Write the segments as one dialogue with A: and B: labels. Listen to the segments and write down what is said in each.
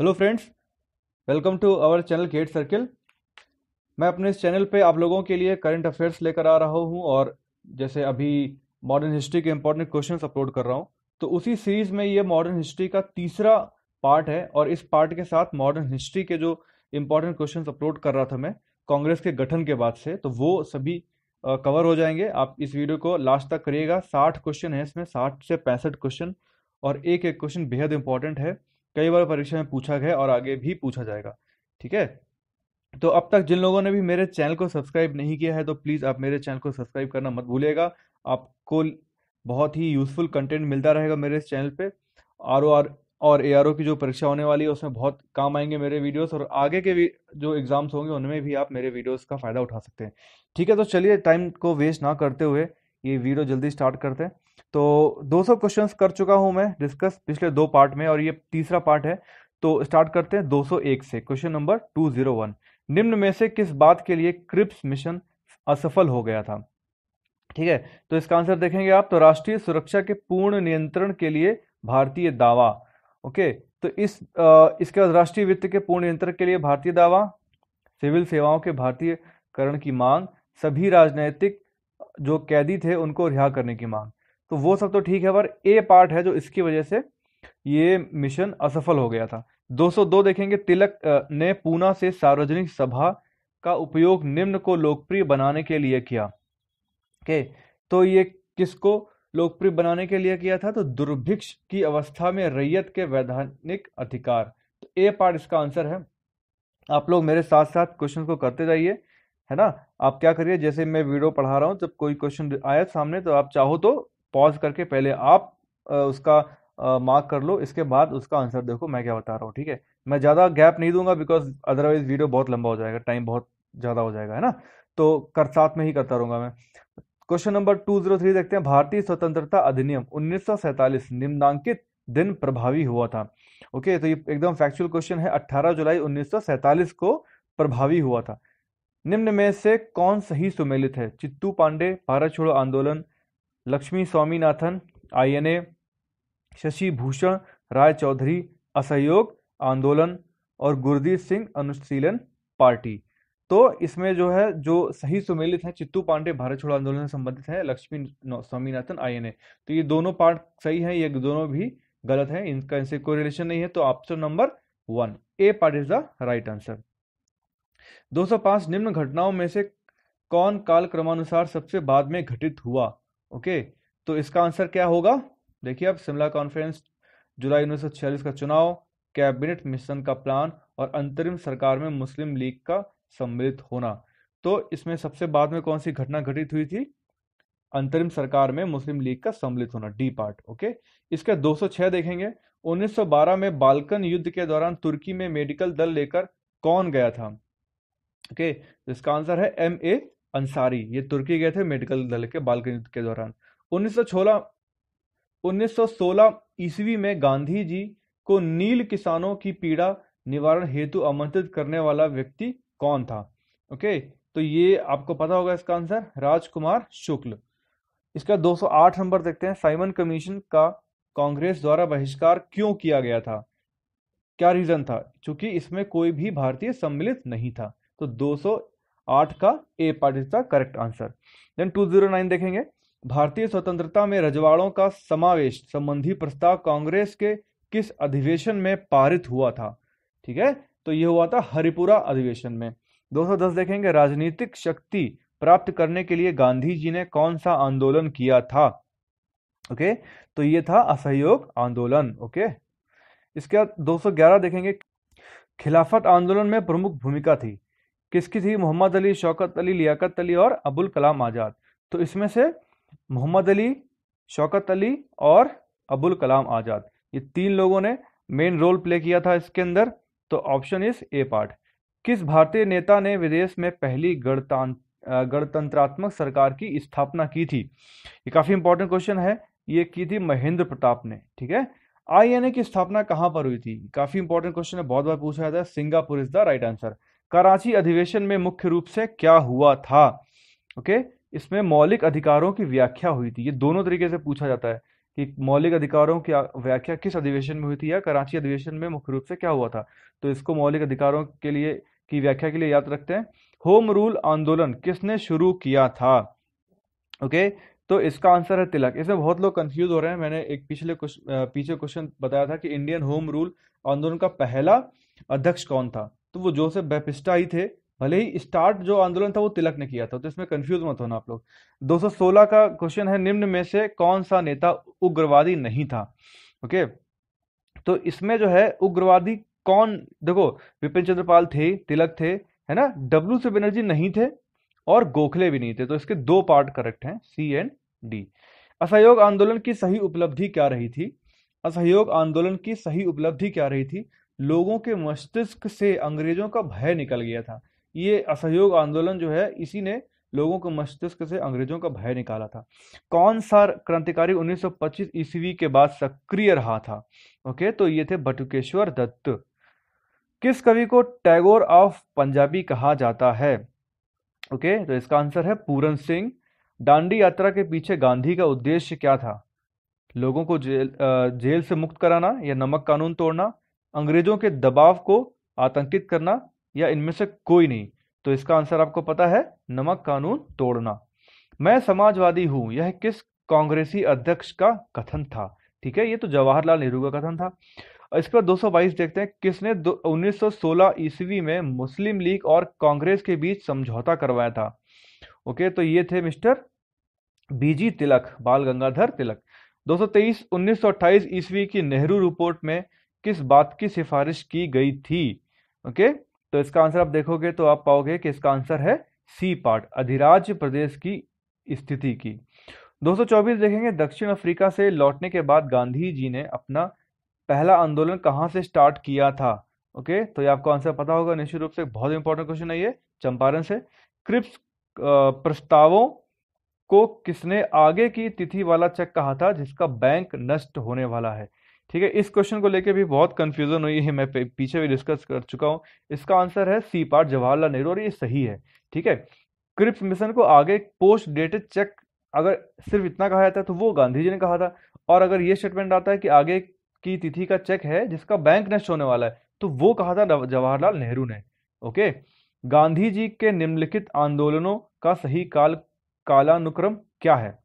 A: Hello friends, welcome to our channel Get Circle. मैं अपने इस चैनल पे आप लोगों के लिए करंट अफेयर्स लेकर आ रहा हूँ और जैसे अभी मॉडर्न हिस्ट्री के इंपॉर्टेंट क्वेश्चंस अपलोड कर रहा हूँ। तो उसी सीरीज में ये मॉडर्न हिस्ट्री का तीसरा पार्ट है और इस पार्ट के साथ मॉडर्न हिस्ट्री के जो इंपॉर्टेंट क्वेश्चंस अपलोड कर रहा था मैं कांग्रेस के गठन के बाद से, तो वो सभी कवर हो जाएंगे। आप इस वीडियो को लास्ट तक करिएगा। 60 क्वेश्चन है इसमें, 60 से 65 क्वेश्चन, और एक एक क्वेश्चन बेहद इंपॉर्टेंट है। कई बार परीक्षा में पूछा गया और आगे भी पूछा जाएगा। ठीक है, तो अब तक जिन लोगों ने भी मेरे चैनल को सब्सक्राइब नहीं किया है तो प्लीज़ आप मेरे चैनल को सब्सक्राइब करना मत भूलिएगा। आपको बहुत ही यूज़फुल कंटेंट मिलता रहेगा मेरे इस चैनल पे। आर और ARO की जो परीक्षा होने वाली है उसमें बहुत काम आएंगे मेरे वीडियोस, और आगे के भी जो एग्ज़ाम्स होंगे उनमें भी आप मेरे वीडियोस का फ़ायदा उठा सकते हैं। ठीक है, तो चलिए टाइम को वेस्ट ना करते हुए ये वीडियो जल्दी स्टार्ट करते हैं। तो 200 क्वेश्चंस कर चुका हूँ मैं डिस्कस पिछले 2 पार्ट में, और ये तीसरा पार्ट है। तो स्टार्ट करते हैं 201 से। क्वेश्चन नंबर 201, निम्न में से किस बात के लिए क्रिप्स मिशन असफल हो गया था? ठीक है, तो इसका आंसर देखेंगे आप, तो राष्ट्रीय सुरक्षा के पूर्ण नियंत्रण के लिए भारतीय दावा। ओके, तो इसके बाद राष्ट्रीय वित्त के पूर्ण नियंत्रण के लिए भारतीय दावा, सिविल सेवाओं के भारतीयकरण की मांग, सभी राजनैतिक जो कैदी थे उनको रिहा करने की मांग। तो वो सब तो ठीक है, पर ए पार्ट है जो इसकी वजह से ये मिशन असफल हो गया था। 202 देखेंगे, तिलक ने पूना से सार्वजनिक सभा का उपयोग निम्न को लोकप्रिय बनाने के लिए किया। ओके, तो ये किसको लोकप्रिय बनाने के लिए किया था? तो दुर्भिक्ष की अवस्था में रैयत के वैधानिक अधिकार। तो ए पार्ट इसका आंसर है। आप लोग मेरे साथ साथ क्वेश्चन को करते जाइए, है ना। आप क्या करिए, जैसे मैं वीडियो पढ़ा रहा हूँ, जब कोई क्वेश्चन आया सामने तो आप चाहो तो पॉज करके पहले आप उसका मार्क कर लो, इसके बाद उसका आंसर देखो मैं क्या बता रहा हूँ। ठीक है, मैं ज़्यादा गैप नहीं दूंगा बिकॉज अदरवाइज वीडियो बहुत लंबा हो जाएगा, टाइम बहुत ज़्यादा हो जाएगा, है ना। तो साथ में ही करता रहूंगा मैं। क्वेश्चन नंबर 203 देखते हैं, भारतीय स्वतंत्रता अधिनियम 1947 निम्नांकित दिन प्रभावी हुआ था। ओके, तो ये एकदम फैक्चुअल क्वेश्चन है। 18 जुलाई 1947 को प्रभावी हुआ था। निम्न में से कौन सही सुमेलित है? चित्तू पांडे, भारत छोड़ो आंदोलन, लक्ष्मी स्वामीनाथन, INA, शशि भूषण राय चौधरी असहयोग आंदोलन, और गुरदीप सिंह अनुशीलन पार्टी। तो इसमें जो है, जो सही सुमेलित है, चित्तू पांडे भारत छोड़ो आंदोलन से संबंधित है, लक्ष्मी स्वामीनाथन INA। तो ये दोनों पार्ट सही है, ये दोनों भी गलत है, इनका इनसे कोई रिलेशन नहीं है। तो option number 1 A part is the right answer. 205, निम्न घटनाओं में से कौन काल क्रमानुसार सबसे बाद में घटित हुआ? ओके, तो इसका आंसर क्या होगा? देखिए आप, शिमला कॉन्फ्रेंस, जुलाई 1946 का चुनाव, कैबिनेट मिशन का प्लान, और अंतरिम सरकार में मुस्लिम लीग का सम्मिलित होना। तो इसमें सबसे बाद में कौन सी घटना घटित हुई थी? अंतरिम सरकार में मुस्लिम लीग का सम्मिलित होना, डी पार्ट। ओके, इसका 206 देखेंगे, 1912 में बाल्कन युद्ध के दौरान तुर्की में मेडिकल दल लेकर कौन गया था? ओके, तो इसका आंसर है MA अंसारी। ये तुर्की गए थे मेडिकल दल के बाल्कन युद्ध के दौरान। 1916 ईस्वी में गांधी जी को नील किसानों की पीड़ा निवारण हेतु आमंत्रित करने वाला व्यक्ति कौन था? ओके, तो ये आपको पता होगा इसका आंसर, राजकुमार शुक्ल। इसका 208 नंबर देखते हैं, साइमन कमीशन का कांग्रेस द्वारा बहिष्कार क्यों किया गया था? क्या रीजन था? क्योंकि इसमें कोई भी भारतीय सम्मिलित नहीं था। तो 208 का A part is the correct answer. Then 209 देखेंगे, भारतीय स्वतंत्रता में रजवाड़ों का समावेश संबंधी प्रस्ताव कांग्रेस के किस अधिवेशन में पारित हुआ था? ठीक है, तो ये हुआ था हरिपुरा अधिवेशन में। 210 देखेंगे, राजनीतिक शक्ति प्राप्त करने के लिए गांधी जी ने कौन सा आंदोलन किया था? ओके, तो ये था असहयोग आंदोलन। ओके, इसके बाद 211 देखेंगे, खिलाफत आंदोलन में प्रमुख भूमिका थी, किसकी थी? मोहम्मद अली, शौकत अली, लियाकत अली और अबुल कलाम आजाद। तो इसमें से मोहम्मद अली, शौकत अली और अबुल कलाम आजाद, ये 3 लोगों ने मेन रोल प्ले किया था इसके अंदर। तो ऑप्शन इज ए पार्ट। किस भारतीय नेता ने विदेश में पहली गणतंत्रात्मक सरकार की स्थापना की थी? ये काफी इंपॉर्टेंट क्वेश्चन है। ये की थी महेंद्र प्रताप ने। ठीक है, INA की स्थापना कहां पर हुई थी? काफी इंपॉर्टेंट क्वेश्चन है, बहुत बार पूछा जाता है। Singapore is the right answer. Karachi अधिवेशन में मुख्य रूप से क्या हुआ था? ओके, इसमें मौलिक अधिकारों की व्याख्या हुई थी। ये दोनों तरीके से पूछा जाता है कि मौलिक अधिकारों की व्याख्या किस अधिवेशन में हुई थी, या कराची अधिवेशन में मुख्य रूप से क्या हुआ था। तो इसको मौलिक अधिकारों के लिए की व्याख्या के लिए याद रखते हैं। होम रूल आंदोलन किसने शुरू किया था। ओके, तो इसका आंसर है तिलक। इसमें बहुत लोग कंफ्यूज हो रहे हैं। मैंने एक पीछे क्वेश्चन बताया था कि इंडियन होम रूल आंदोलन का पहला अध्यक्ष कौन था, तो वो जोसेफ बैप्टिस्टा ही थे। भले ही स्टार्ट जो आंदोलन था वो तिलक ने किया था, तो इसमें कंफ्यूज मत होना आप लोग। 216 का क्वेश्चन है, निम्न में से कौन सा नेता उग्रवादी नहीं था। ओके, तो इसमें जो है उग्रवादी कौन, देखो विपिन चंद्र पाल थे, तिलक थे, है ना, डब्ल्यू.सी. बनर्जी नहीं थे, और गोखले भी नहीं थे। तो इसके दो पार्ट करेक्ट हैं, सी एंड डी। असहयोग आंदोलन की सही उपलब्धि क्या रही थी। असहयोग आंदोलन की सही उपलब्धि क्या रही थी। लोगों के मस्तिष्क से अंग्रेजों का भय निकल गया था। ये असहयोग आंदोलन जो है, इसी ने लोगों के मस्तिष्क से अंग्रेजों का भय निकाला था। कौन सा क्रांतिकारी 1925 ईस्वी के बाद सक्रिय रहा था। ओके, तो ये थे बटुकेश्वर दत्त। किस कवि को टैगोर ऑफ पंजाबी कहा जाता है। ओके, तो इसका आंसर है पूरन सिंह। दांडी यात्रा के पीछे गांधी का उद्देश्य क्या था। लोगों को जेल से मुक्त कराना, या नमक कानून तोड़ना, अंग्रेजों के दबाव को आतंकित करना, या इनमें से कोई नहीं। तो इसका आंसर आपको पता है, नमक कानून तोड़ना। मैं समाजवादी हूं, यह किस कांग्रेसी अध्यक्ष का कथन था। ठीक है, ये तो जवाहरलाल नेहरू का कथन था। इसके बाद 222 देखते हैं, किसने 1916 ईस्वी में मुस्लिम लीग और कांग्रेस के बीच समझौता करवाया था। ओके, तो ये थे मिस्टर बीजी तिलक, बाल गंगाधर तिलक। 223 1928 ईस्वी की नेहरू रिपोर्ट में किस बात की सिफारिश की गई थी। ओके, तो इसका आंसर आप देखोगे तो आप पाओगे कि इसका आंसर है सी पार्ट, अधिराज्य प्रदेश की स्थिति की। 224 देखेंगे, दक्षिण अफ्रीका से लौटने के बाद गांधी जी ने अपना पहला आंदोलन कहां से स्टार्ट किया था। ओके, तो ये आपको आंसर पता होगा निश्चित रूप से, बहुत इंपॉर्टेंट क्वेश्चन है ये, चंपारण से। क्रिप्स प्रस्तावों को किसने आगे की तिथि वाला चेक कहा था जिसका बैंक नष्ट होने वाला है। ठीक है, इस क्वेश्चन को लेके भी बहुत कंफ्यूजन हुई है, मैं पीछे भी डिस्कस कर चुका हूं। इसका आंसर है सी पार्ट, जवाहरलाल नेहरू, और ये सही है। ठीक है, क्रिप्स मिशन को आगे पोस्ट डेटेड चेक अगर सिर्फ इतना कहा जाता है तो वो गांधी जी ने कहा था, और अगर ये स्टेटमेंट आता है कि आगे की तिथि का चेक है जिसका बैंक नष्ट होने वाला है, तो वो कहा था जवाहरलाल नेहरू ने। ओके, गांधी जी के निम्नलिखित आंदोलनों का सही कालानुक्रम क्या है।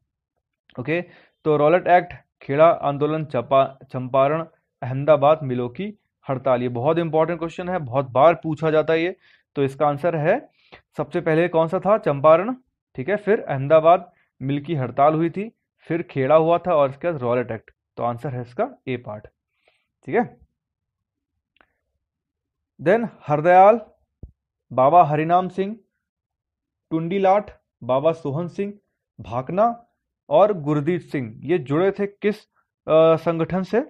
A: ओके, तो रॉलेट एक्ट, खेड़ा आंदोलन, चंपारण, अहमदाबाद मिलों की हड़ताल। ये बहुत इंपॉर्टेंट क्वेश्चन है, बहुत बार पूछा जाता है ये। तो इसका आंसर है, सबसे पहले कौन सा था, चंपारण। ठीक है, फिर अहमदाबाद मिल की हड़ताल हुई थी, फिर खेड़ा हुआ था, और इसके बाद रॉलेट एक्ट। तो आंसर है इसका ए पार्ट। ठीक है, देन हरदयाल, बाबा हरिनाम सिंह, टुंडीलाट, बाबा सोहन सिंह, भाकना और गुरदीप सिंह, ये जुड़े थे किस संगठन से।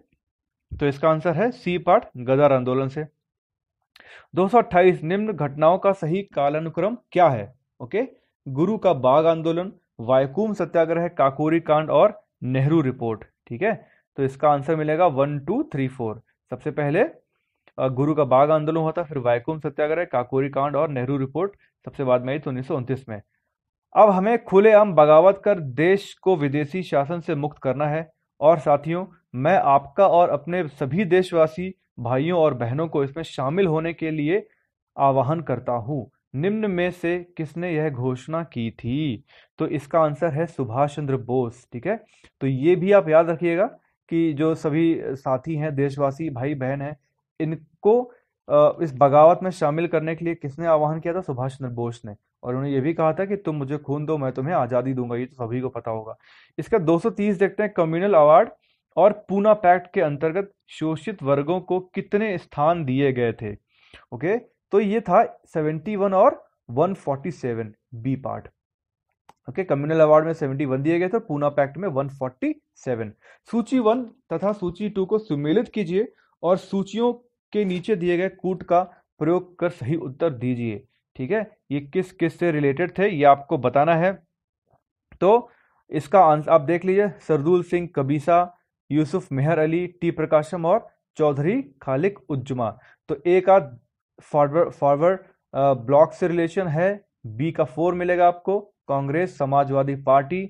A: तो इसका आंसर है सी पार्ट, गदर आंदोलन से। 228 निम्न घटनाओं का सही कालानुक्रम क्या है। ओके, गुरु का बाग आंदोलन, वायकूम सत्याग्रह, काकोरी कांड और नेहरू रिपोर्ट। ठीक है, तो इसका आंसर मिलेगा 1 2 3 4। सबसे पहले गुरु का बाग आंदोलन हुआ था, फिर वायकूम सत्याग्रह, काकोरी कांड और नेहरू रिपोर्ट सबसे बाद में आई 1929 में। अब हमें खुलेआम बगावत कर देश को विदेशी शासन से मुक्त करना है। और साथियों, मैं आपका और अपने सभी देशवासी भाइयों और बहनों को इसमें शामिल होने के लिए आह्वान करता हूं। निम्न में से किसने यह घोषणा की थी। तो इसका आंसर है सुभाष चंद्र बोस। ठीक है, तो ये भी आप याद रखिएगा कि जो सभी साथी हैं, देशवासी भाई बहन हैं, इनको इस बगावत में शामिल करने के लिए किसने आह्वान किया था, सुभाष चंद्र बोस ने। और उन्होंने ये भी कहा था कि तुम मुझे खून दो, मैं तुम्हें आजादी दूंगा। ये तो सभी को पता होगा। इसका 230 देखते हैं, कम्युनल अवार्ड और पूना पैक्ट के अंतर्गत शोषित वर्गों को कितने स्थान दिए गए थे। ओके, तो ये था 71 और 147, B part. Okay, communal award में 71 दिए गए थे, पूना पैक्ट में 147। सूची 1 तथा सूची 2 को सुमेलित कीजिए और सूचियों के नीचे दिए गए कूट का प्रयोग कर सही उत्तर दीजिए। ठीक है, ये किस किस से रिलेटेड थे ये आपको बताना है। तो इसका आंसर आप देख लीजिए, सरदुल सिंह कबीसा, यूसुफ मेहर अली, टी प्रकाशम और चौधरी खालिक उज्जमा। तो ए का फॉरवर्ड ब्लॉक से रिलेशन है, बी का 4 मिलेगा आपको कांग्रेस समाजवादी पार्टी,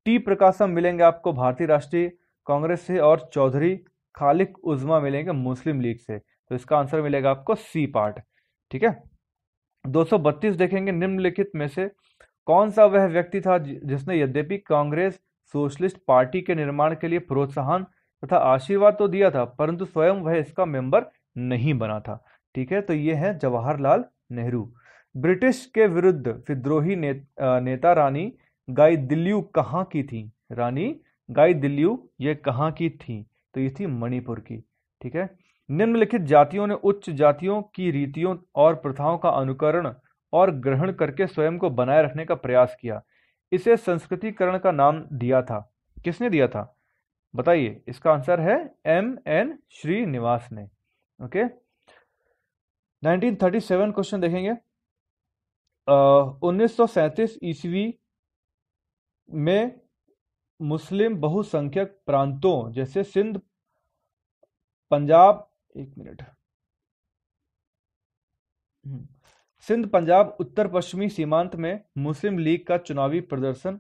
A: टी प्रकाशम मिलेंगे आपको भारतीय राष्ट्रीय कांग्रेस से, और चौधरी खालिक उज़्मा मिलेंगे मुस्लिम लीग से। तो इसका आंसर मिलेगा आपको सी पार्ट। ठीक है। 232 देखेंगे, निम्नलिखित में से कौन सा वह व्यक्ति था जिसने यद्यपि कांग्रेस सोशलिस्ट पार्टी के निर्माण के लिए प्रोत्साहन तथा आशीर्वाद तो दिया था, परंतु स्वयं वह इसका मेंबर नहीं बना था। ठीक है, तो ये है जवाहरलाल नेहरू। ब्रिटिश के विरुद्ध विद्रोही नेता रानी गाइदिल्यू कहाँ की थी? रानी गाइदिल्यू ये कहाँ की थी? तो ये थी मणिपुर की। ठीक है। निम्नलिखित जातियों ने उच्च जातियों की रीतियों और प्रथाओं का अनुकरण और ग्रहण करके स्वयं को बनाए रखने का प्रयास किया। इसे संस्कृतिकरण का नाम दिया था। किसने दिया था बताइए? इसका आंसर है M.N. श्रीनिवास ने। ओके। 1937 क्वेश्चन देखेंगे। 1937 ईस्वी में मुस्लिम बहुसंख्यक प्रांतों जैसे सिंध, पंजाब, एक मिनट, सिंध, पंजाब, उत्तर पश्चिमी सीमांत में मुस्लिम लीग का चुनावी प्रदर्शन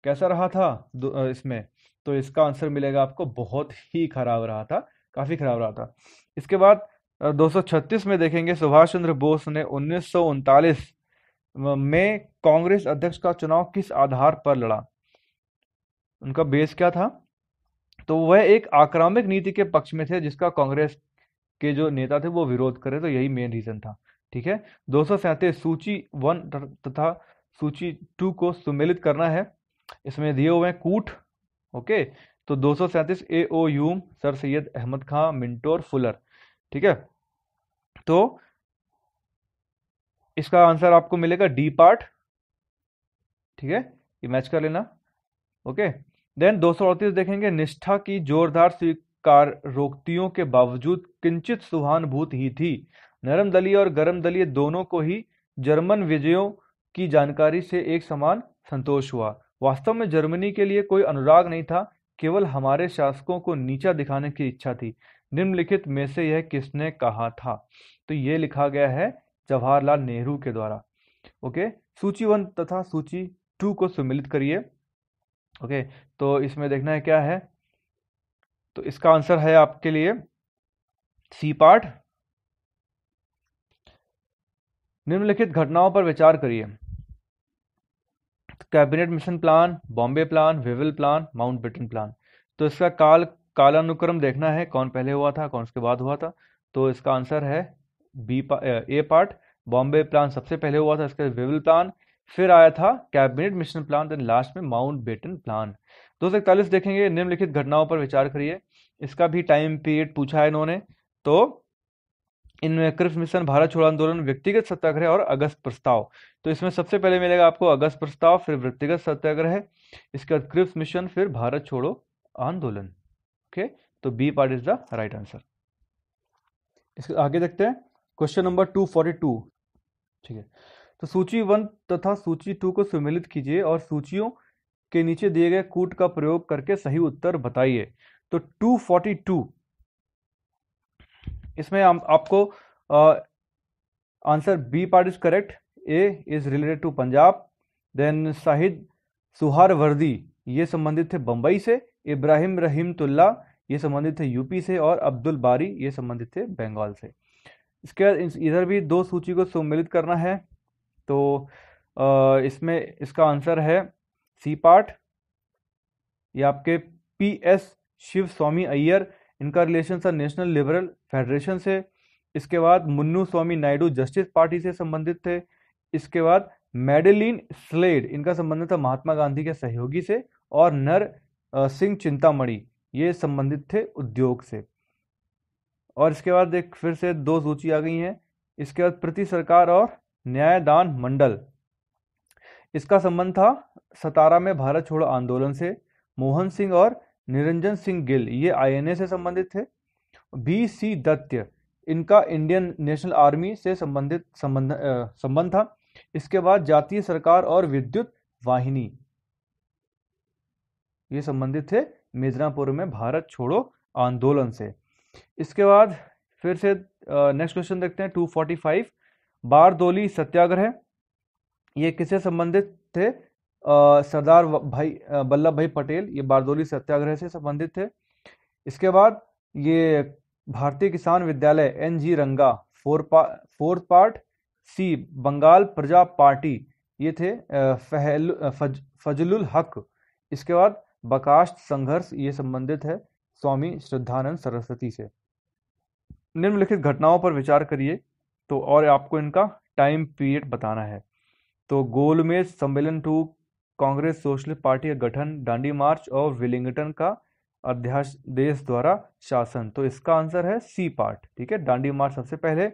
A: कैसा रहा था इसमें? तो इसका आंसर मिलेगा आपको बहुत ही खराब रहा था, काफी खराब रहा था। इसके बाद 236 में देखेंगे, सुभाष चंद्र बोस ने 1939 में कांग्रेस अध्यक्ष का चुनाव किस आधार पर लड़ा? उनका बेस क्या था? तो वह एक आक्रामक नीति के पक्ष में थे जिसका कांग्रेस के जो नेता थे वो विरोध करे, तो यही मेन रीजन था। ठीक है। 237 सूची 1 तथा सूची 2 को सुमेलित करना है। इसमें दिए हुए हैं कूट। ओके। तो 237 A.O. Hume, Sir Syed Ahmed Khan, Minto और फुलर। ठीक है। तो इसका आंसर आपको मिलेगा डी पार्ट। ठीक है, ये मैच कर लेना। ओके। देन 238 देखेंगे, निष्ठा की जोरदार स्वीकारोक्तियों के बावजूद किंचित सहानुभूति ही थी। नरम दलीय और गरम दलीय दोनों को ही जर्मन विजयों की जानकारी से एक समान संतोष हुआ। वास्तव में जर्मनी के लिए कोई अनुराग नहीं था, केवल हमारे शासकों को नीचा दिखाने की इच्छा थी। निम्नलिखित में से यह किसने कहा था? तो ये लिखा गया है जवाहरलाल नेहरू के द्वारा। ओके। सूची 1 तथा सूची 2 को सम्मिलित करिए। ओके। तो इसमें देखना है क्या है, तो इसका आंसर है आपके लिए सी पार्ट। निम्नलिखित घटनाओं पर विचार करिए। Cabinet mission plan, Bombay plan, वेविल plan, Mountbatten plan. तो इसका कालानुक्रम देखना है, कौन पहले हुआ था, कौन उसके बाद हुआ था। तो इसका आंसर है ए पार्ट। बॉम्बे प्लान सबसे पहले हुआ था, इसके वेविल प्लान, फिर आया था cabinet mission plan, then last में माउंटबेटन प्लान। 241 देखेंगे, निम्नलिखित घटनाओं पर विचार करिए। इसका भी टाइम पीरियड पूछा है इन्होंने। तो इनमें क्रिप्स मिशन, भारत छोड़ो आंदोलन, व्यक्तिगत सत्याग्रह और अगस्त प्रस्ताव। तो इसमें सबसे पहले मिलेगा आपको अगस्त प्रस्ताव, फिर व्यक्तिगत सत्याग्रह, इसके बाद क्रिप्स मिशन, फिर भारत छोड़ो आंदोलन। ओके। तो B part is the right answer. इसके आगे देखते हैं क्वेश्चन नंबर 242। ठीक है। तो सूची 1 तथा सूची 2 को सम्मिलित कीजिए और सूचियों के नीचे दिए गए कूट का प्रयोग करके सही उत्तर बताइए। तो 242 इसमें आपको answer B part is correct. A is related to Punjab. Then Shahid Suhrawardy ये संबंधित थे बंबई से। इब्राहिम रहीमतुल्ला ये संबंधित थे यूपी से। और अब्दुल बारी ये संबंधित थे बंगाल से। इसके बाद इधर भी दो सूची को सम्मिलित करना है। तो इसमें इसका आंसर है सी पार्ट। ये आपके PS शिव स्वामी अय्यर, इनका रिलेशन था नेशनल लिबरल फेडरेशन से। इसके बाद मुन्नू स्वामी नायडू जस्टिस पार्टी से संबंधित थे। इसके बाद मैडेलिन स्लेड, इनका संबंध था महात्मा गांधी के सहयोगी से। और नर सिंह चिंतामणि ये संबंधित थे उद्योग से। और इसके बाद एक फिर से दो सूची आ गई हैं। इसके बाद प्रति सरकार और न्यायदान मंडल, इसका संबंध था सतारा में भारत छोड़ो आंदोलन से। मोहन सिंह और निरंजन सिंह गिल ये INA से संबंधित थे। BC दत्त, इनका इंडियन नेशनल आर्मी से संबंध था। इसके बाद जातीय सरकार और विद्युत वाहिनी ये संबंधित थे मिदनापुर में भारत छोड़ो आंदोलन से। इसके बाद फिर से नेक्स्ट क्वेश्चन देखते हैं 245। बारदोली सत्याग्रह ये किससे संबंधित थे? सरदार वल्लभ भाई पटेल, ये बारदोली सत्याग्रह से संबंधित थे। इसके बाद ये भारतीय किसान विद्यालय NG रंगा, फोर्थ पार्ट। सी बंगाल प्रजा पार्टी, ये थे फजलुल हक। इसके बाद बकाष्ठ संघर्ष, ये संबंधित है स्वामी श्रद्धानंद सरस्वती से। निम्नलिखित घटनाओं पर विचार करिए, तो और आपको इनका टाइम पीरियड बताना है। तो गोलमेज सम्मेलन 2, कांग्रेस सोशलिस्ट पार्टी का गठन, दांडी मार्च और विलिंगटन का अध्यादेश द्वारा शासन। तो इसका आंसर है सी पार्ट, ठीक है। दांडी मार्च सबसे पहले,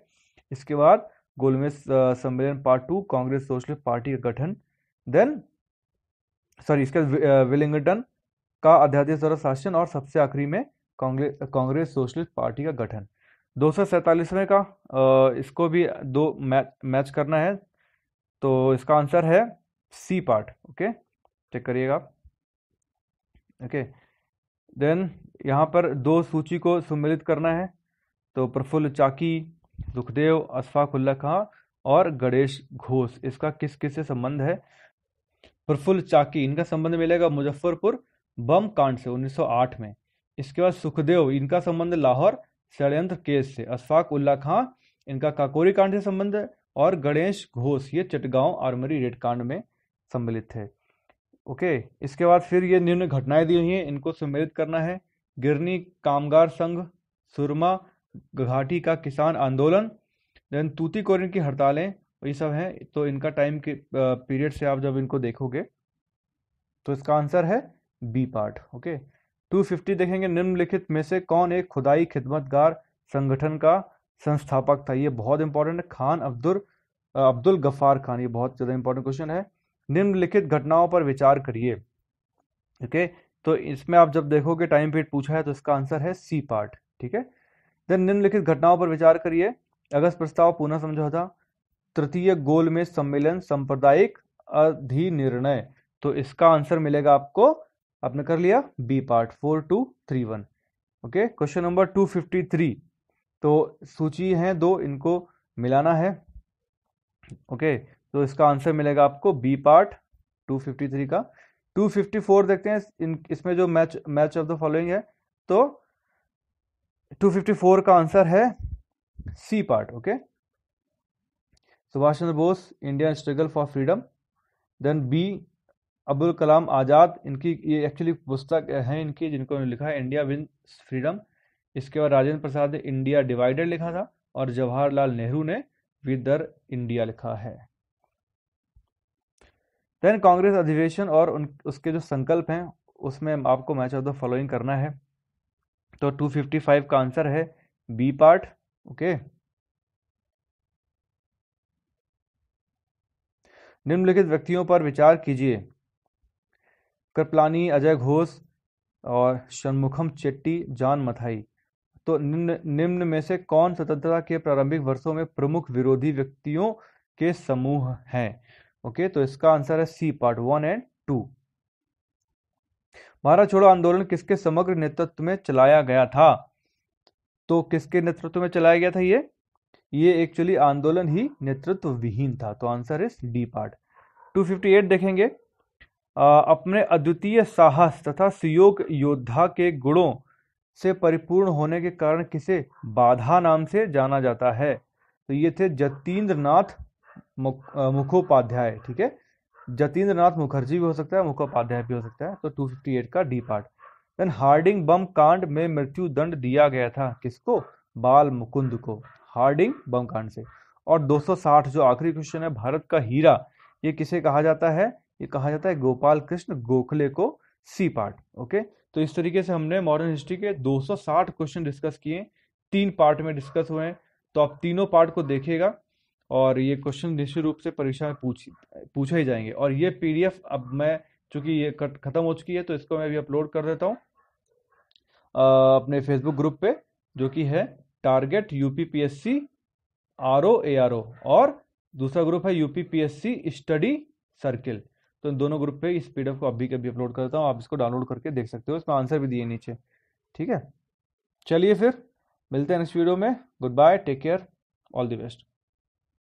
A: इसके बाद गोलमेज सम्मेलन पार्ट 2, कांग्रेस सोशलिस्ट पार्टी का गठन, देन इसके विलिंगटन का अध्यादेश द्वारा शासन, और सबसे आखिरी में कांग्रेस सोशलिस्ट पार्टी का गठन। 247वें का इसको भी दो मैच करना है, तो इसका आंसर है सी पार्ट, ओके, चेक करिएगा। ओके, देन यहाँ पर दो सूची को सम्मिलित करना है, तो प्रफुल्ल चाकी, सुखदेव, अशफाक उल्लाह खां और गणेश घोष, इसका किस किस से संबंध है। प्रफुल्ल चाकी, इनका संबंध मिलेगा मुजफ्फरपुर बम कांड से 1908 में। इसके बाद सुखदेव, इनका संबंध लाहौर षड्यंत्र केस से। अशफाक उल्लाह खां, इनका काकोरी कांड से संबंध है। और गणेश घोष, ये चटगांव आर्मरी रेड कांड में सम्मिलित थे। ओके, इसके बाद फिर ये निम्न घटनाएं दी हुई हैं, इनको सम्मिलित करना है। गिरनी कामगार संघ, सुरमा घाटी का किसान आंदोलन, देन तूतीकोरिन की हड़तालें, ये सब हैं। तो इनका टाइम के पीरियड से आप जब इनको देखोगे तो इसका आंसर है बी पार्ट, ओके। 250 देखेंगे, निम्नलिखित में से कौन एक खुदाई खिदमतगार संगठन का संस्थापक था। ये बहुत इंपॉर्टेंट है, खान अब्दुल गफ्फार खान, ये बहुत ज्यादा इंपॉर्टेंट क्वेश्चन है। निम्नलिखित घटनाओं पर विचार करिए, ओके। तो इसमें आप जब देखोगे टाइम पीरियड पूछा है तो इसका आंसर है सी पार्ट, ठीक है। देन निम्नलिखित घटनाओं पर विचार करिए। अगस्त प्रस्ताव, पुनः समझौता, तृतीय गोलमेज सम्मेलन, सांप्रदायिक अधिनिर्णय। तो इसका आंसर मिलेगा आपको, आपने कर लिया B part, 4231, okay. Question number 253, तो सूची है दो, इनको मिलाना है, ओके। तो इसका आंसर मिलेगा आपको बी पार्ट 253 का। 254 देखते हैं, इसमें जो मैच ऑफ द फॉलोइंग है, तो 254 का आंसर है C part, okay. Subhash Chandra Bose, Indian struggle for freedom. Then B Abdul Kalam Azad, इनकी ये एक्चुअली पुस्तक है इनकी, जिनको उन्होंने लिखा है इंडिया विंस फ्रीडम। इसके बाद राजेंद्र प्रसाद ने इंडिया डिवाइडेड लिखा था, और जवाहरलाल नेहरू ने विदर इंडिया लिखा है। देन कांग्रेस अधिवेशन और उसके जो संकल्प हैं, उसमें आपको मैच ऑफ द फॉलोइंग करना है। तो 255 का आंसर है बी पार्ट, ओके। निम्नलिखित व्यक्तियों पर विचार कीजिए। कृपलानी, अजय घोष और षणमुखम चेट्टी, जॉन मथाई। तो निम्न में से कौन स्वतंत्रता के प्रारंभिक वर्षों में प्रमुख विरोधी व्यक्तियों के समूह हैं, ओके। तो इसका आंसर है सी पार्ट 1 एंड 2। भारत छोड़ो आंदोलन किसके समग्र नेतृत्व में चलाया गया था। तो किसके नेतृत्व में चलाया गया था ये एक्चुअली आंदोलन ही नेतृत्व विहीन था, तो आंसर इज डी पार्ट। 258 देखेंगे, अपने अद्वितीय साहस तथा सुयोग योद्धा के गुणों से परिपूर्ण होने के कारण किसे बाधा नाम से जाना जाता है। तो ये थे जतीन्द्र नाथ मुखोपाध्याय, ठीक है। जतीन्द्र नाथ मुखर्जी भी हो सकता है, मुखोपाध्याय भी हो सकता है। तो 258 का डी पार्ट। देन हार्डिंग बम कांड में मृत्यु दंड दिया गया था किसको, बाल मुकुंद को, हार्डिंग बम कांड से। और 260 जो आखिरी क्वेश्चन है, भारत का हीरा, ये किसे कहा जाता है, ये कहा जाता है गोपाल कृष्ण गोखले को, सी पार्ट, ओके। तो इस तरीके से हमने मॉडर्न हिस्ट्री के 260 क्वेश्चन डिस्कस किए, 3 पार्ट में डिस्कस हुए हैं। तो आप तीनों पार्ट को देखिएगा, और ये क्वेश्चन निश्चित रूप से परीक्षा में पूछे ही जाएंगे। और ये पीडीएफ अब मैं, चूंकि ये खत्म हो चुकी है, तो इसको मैं भी अपलोड कर देता हूँ अपने फेसबुक ग्रुप पे, जो कि है टारगेट यूपीपीएससी ROARO, और दूसरा ग्रुप है यूपीपीएससी स्टडी सर्किल। तो इन दोनों ग्रुप पे इस पीडीएफ को अभी कभी अपलोड करता हूँ, आप इसको डाउनलोड करके देख सकते हो, इसमें आंसर भी दिए नीचे, ठीक है। चलिए फिर मिलते हैं नेक्स्ट वीडियो में, goodbye, take care, all the best.